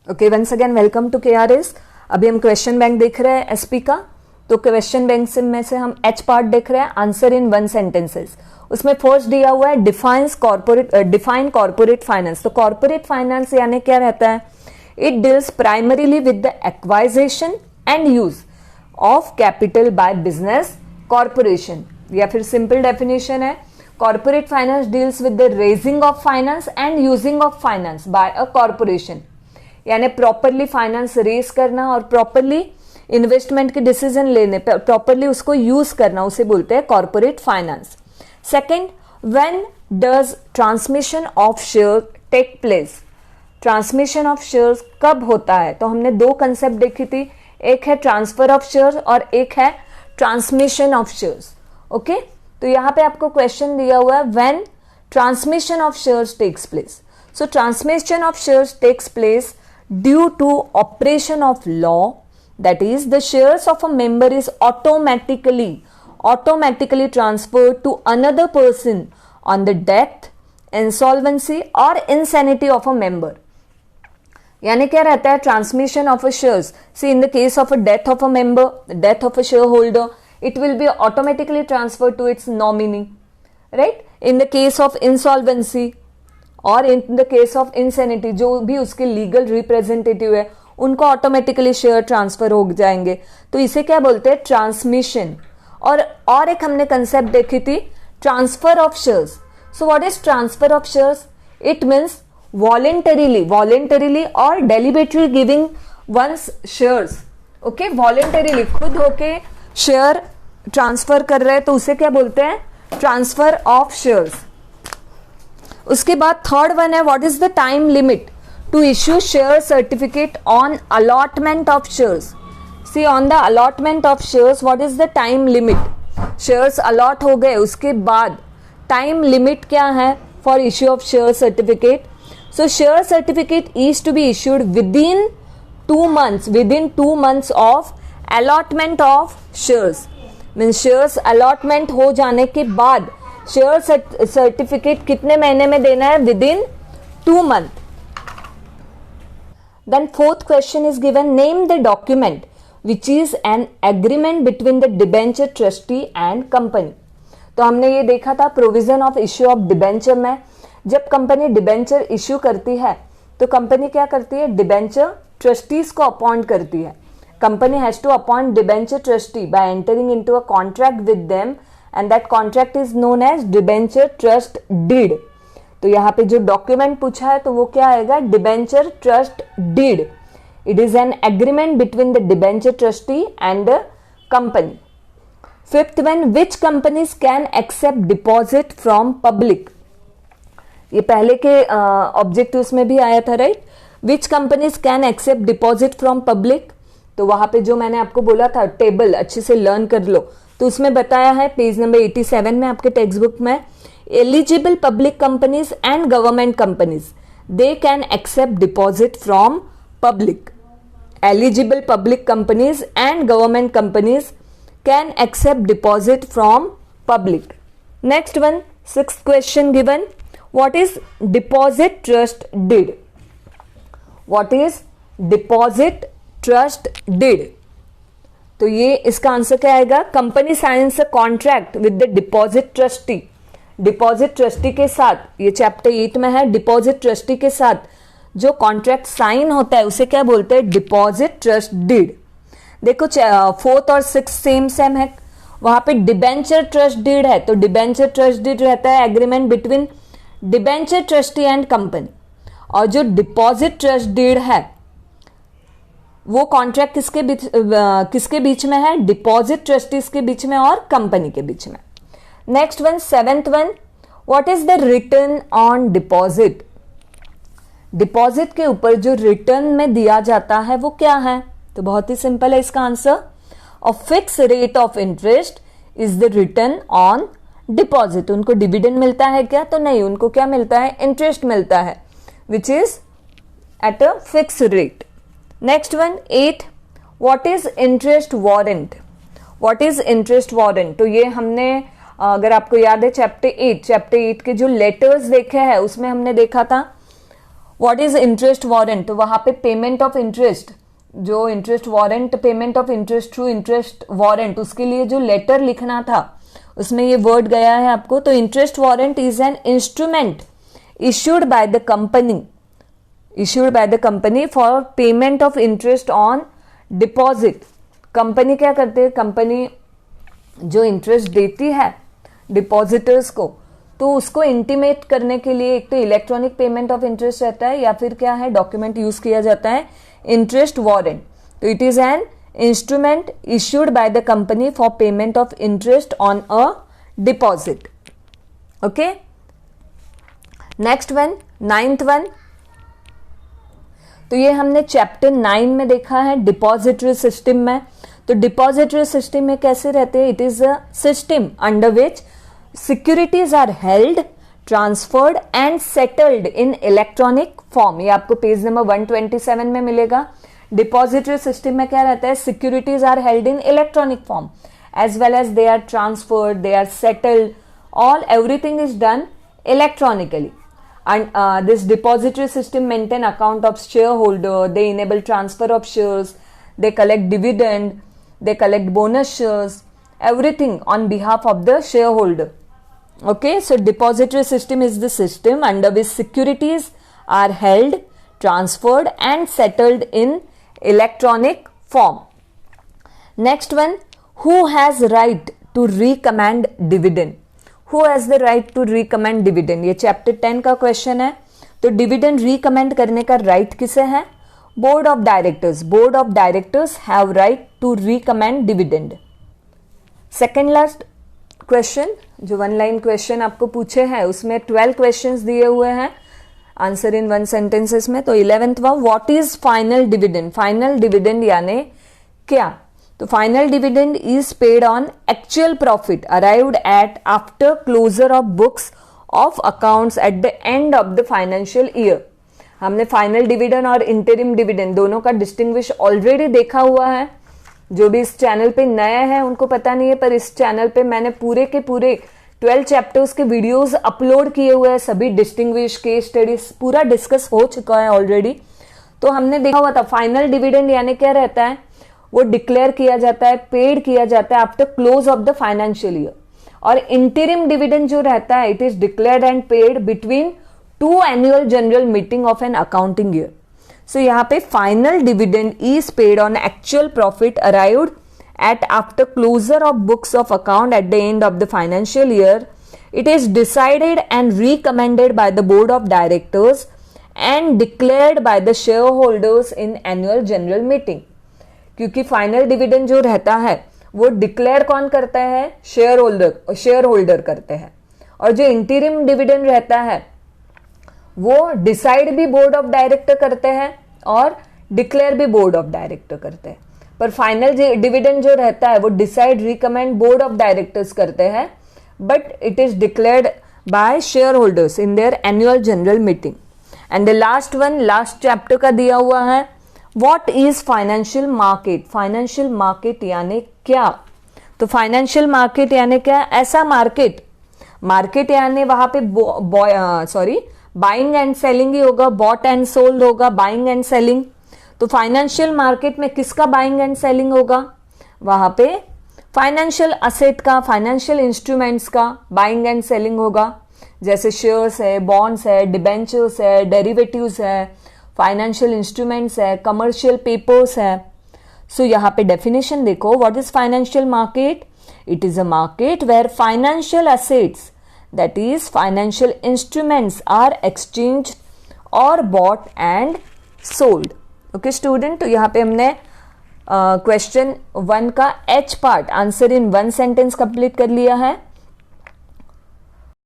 Okay, once again welcome to KRS. अभी हम question bank देख रहे हैं एसपी का। तो क्वेश्चन बैंक में से हम एच पार्ट देख रहे हैं, आंसर इन वन सेंटेंसेस। उसमें फर्स्ट दिया हुआ है डिफाइन कॉर्पोरेट फाइनेंस। तो कॉर्पोरेट फाइनेंस यानी क्या रहता है? It deals primarily with the acquisition and use of capital by business corporation, या फिर सिंपल डेफिनेशन है corporate finance deals with the raising of finance and using of finance by a corporation. यानी properly finance raise करना और properly investment के decision लेने, properly उसको use करना, उसे बोलते हैं corporate finance. Second, when does transmission of share take place? Transmission of shares कब होता है? तो हमने दो कंसेप्ट देखी थी, एक है ट्रांसफर ऑफ शेयर्स और एक है ट्रांसमिशन ऑफ शेयर्स। ओके, तो यहां पे आपको क्वेश्चन दिया हुआ है when transmission of shares takes place. So transmission of shares takes place due to operation of law, that is the shares of a member is automatically transferred to another person on the death, insolvency or insanity of a member. यानी क्या रहता है? Transmission of a shares, see in the case of a death of a member, death of a share holder, it will be automatically transfer to its nominee, right? In the case of insolvency और in the case of insanity, जो भी उसके legal representative है उनको automatically share transfer हो जाएंगे। तो इसे क्या बोलते हैं? ट्रांसमिशन। और एक हमने कंसेप्ट देखी थी transfer of shares. So what is transfer of shares? It means voluntarily और deliberately giving one's shares. Okay, voluntarily खुद होके शेयर ट्रांसफर कर रहे हैं, तो उसे क्या बोलते हैं? Transfer of shares. उसके बाद थर्ड वन है what is the time limit to issue share certificate on allotment of shares? See on the allotment of shares what is the time limit? Shares allot हो गए, उसके बाद time limit क्या है for issue of share certificate? So share certificate is to be issued within 2 months of allotment of shares. Means shares allotment हो जाने के बाद शेयर सर्टिफिकेट कितने महीने में देना है? Within 2 months। Then fourth question is given, name the document which is an agreement between the debenture trustee and company. तो हमने ये देखा था provision of issue of debenture में, जब कंपनी डिबेंचर इश्यू करती है तो कंपनी क्या करती है? डिबेंचर ट्रस्टीज को अपॉइंट करती है। Company has to appoint debenture trustee by entering into a contract with them and that contract is known as debenture trust deed। तो यहाँ पे जो डॉक्यूमेंट पूछा है तो वो क्या आएगा? Debenture trust deed. It is an agreement between the debenture trustee and the company. Fifth one, which companies can accept deposit from public? ये पहले के ऑब्जेक्टिव्स में भी आया था, right? Which companies can accept deposit from public? तो वहां पे जो मैंने आपको बोला था टेबल अच्छे से लर्न कर लो, तो उसमें बताया है पेज नंबर 87 में आपके टेक्स्ट बुक में, eligible public companies and government companies they can accept deposit from public. Eligible public companies and government companies can accept deposit from public. Next one, sixth question given, what is deposit trust deed? What is deposit trust deed? तो ये इसका answer क्या आएगा? Company signs a contract with the deposit trustee. Deposit trustee के साथ, ये chapter 8 में है, डिपॉजिट ट्रस्टी के साथ जो कॉन्ट्रैक्ट साइन होता है उसे क्या बोलते हैं? Deposit trust deed. देखो फोर्थ और सिक्स सेम है, वहां पे डिबेंचर ट्रस्ट डीड है, तो डिबेंचर ट्रस्ट डीड रहता है agreement between debenture trustee and company. और जो डिपॉजिट ट्रस्ट डीड है वो कॉन्ट्रैक्ट किसके बीच में है? डिपॉजिट ट्रस्टीज के बीच में और कंपनी के बीच में। Next one, seventh one, what is the return on deposit? Deposit के ऊपर जो रिटर्न में दिया जाता है वो क्या है? तो बहुत ही सिंपल है इसका answer, a fix rate of interest is the return on deposit. उनको डिविडेंड मिलता है क्या? तो नहीं, उनको क्या मिलता है? इंटरेस्ट मिलता है which is at a fix rate. Next one, 8, what is interest warrant? What is interest warrant? तो ये हमने अगर आपको याद है चैप्टर 8 के जो लेटर्स देखे हैं उसमें हमने देखा था व्हाट इज इंटरेस्ट वारंट, तो वहां पे पेमेंट ऑफ इंटरेस्ट, जो interest warrant, payment of interest through interest warrant, उसके लिए जो लेटर लिखना था उसमें ये वर्ड गया है आपको। तो interest warrant is an instrument issued by the company for payment of interest on deposit। Company क्या करते हैं, कंपनी जो इंटरेस्ट देती है डिपॉजिटर्स को, तो उसको इंटीमेट करने के लिए एक तो इलेक्ट्रॉनिक पेमेंट ऑफ इंटरेस्ट रहता है या फिर क्या है, डॉक्यूमेंट यूज किया जाता है इंटरेस्ट वारंट। तो it is an instrument issued by the company for payment of interest on a deposit. Okay, next one, 9th one, तो ये हमने चैप्टर 9 में देखा है डिपॉजिटरी सिस्टम में। तो डिपॉजिटरी सिस्टम में कैसे रहते हैं, it is a system under which securities are held, transferred and settled in electronic form. ये आपको पेज नंबर 127 में मिलेगा। डिपॉजिटरी सिस्टम में क्या रहता है, securities are held in electronic form as well as they are transferred, they are settled, all everything is done electronically. And this depository system maintain account of shareholder, they enable transfer of shares, they collect dividend, they collect bonus shares, everything on behalf of the shareholder. Okay, so depository system is the system under which securities are held, transferred and settled in electronic form. Next one, who has right to recommend dividend? Who has the right to recommend dividend? ये chapter 10 का question है। तो dividend recommend करने का right किसे है, board of directors. Board of directors have right to recommend dividend. Second last question, जो 1 line question आपको पूछे हैं उसमें 12 क्वेश्चंस दिए हुए हैं, आंसर इन 1 सेंटेंसेस में। तो 11th one, what is final dividend? Final dividend यानी क्या? तो final dividend is paid on actual profit arrived at after closure of books of accounts at the end of the financial year. हमने final dividend और interim dividend दोनों का distinguish already देखा हुआ है। जो भी इस चैनल पे नए हैं उनको पता नहीं है, पर इस चैनल पे मैंने पूरे के पूरे 12 चैप्टर्स के वीडियोस अपलोड किए हुए हैं, सभी डिस्टिंग्विश केस स्टडीज पूरा डिस्कस हो चुका है ऑलरेडी। तो हमने देखा हुआ था फाइनल डिविडेंड यानी क्या रहता है, वो डिक्लेयर किया जाता है, पेड किया जाता है after close of the financial year. और इंटरिम डिविडेंड जो रहता है, it is declared and paid between 2 annual general meeting of an accounting year. So यहाँ पे final dividend is paid on actual profit arrived at after closure of books of account at the end of the financial year. It is decided and recommended by the board of directors and declared by the share holders in annual general meeting. क्योंकि final dividend जो रहता है वो declare कौन करता है, share holder करते हैं। और जो इंटीरिम डिविडेंड रहता है वो डिसाइड भी बोर्ड ऑफ डायरेक्टर करते हैं और डिक्लेयर भी बोर्ड ऑफ डायरेक्टर करते हैं। पर फाइनल डिविडेंड जो रहता है वो decide, recommend board of directors करते हैं, but it is declared by share holders in their annual general meeting. And the last one, last chapter का दिया हुआ है, what is financial market? Financial market यानी क्या? तो फाइनेंशियल मार्केट यानी क्या? ऐसा मार्केट, मार्केट यानी वहां पे बाइंग एंड सेलिंग ही होगा, बॉट एंड सोल्ड होगा, बाइंग एंड सेलिंग। तो फाइनेंशियल मार्केट में किसका बाइंग एंड सेलिंग होगा? वहां पे फाइनेंशियल असेट का, फाइनेंशियल इंस्ट्रूमेंट्स का बाइंग एंड सेलिंग होगा, जैसे शेयर्स है, बॉन्ड्स है, डिबेंचर्स है, डेरिवेटिव्स है, फाइनेंशियल इंस्ट्रूमेंट्स है, कमर्शियल पेपर्स है। सो यहाँ पे डेफिनेशन देखो, what is financial market? It is a market where financial assets, that is financial instruments, are exchange और bought and sold. Okay student, तो यहाँ पे हमने क्वेश्चन 1 का H part answer in 1 sentence complete कर लिया है।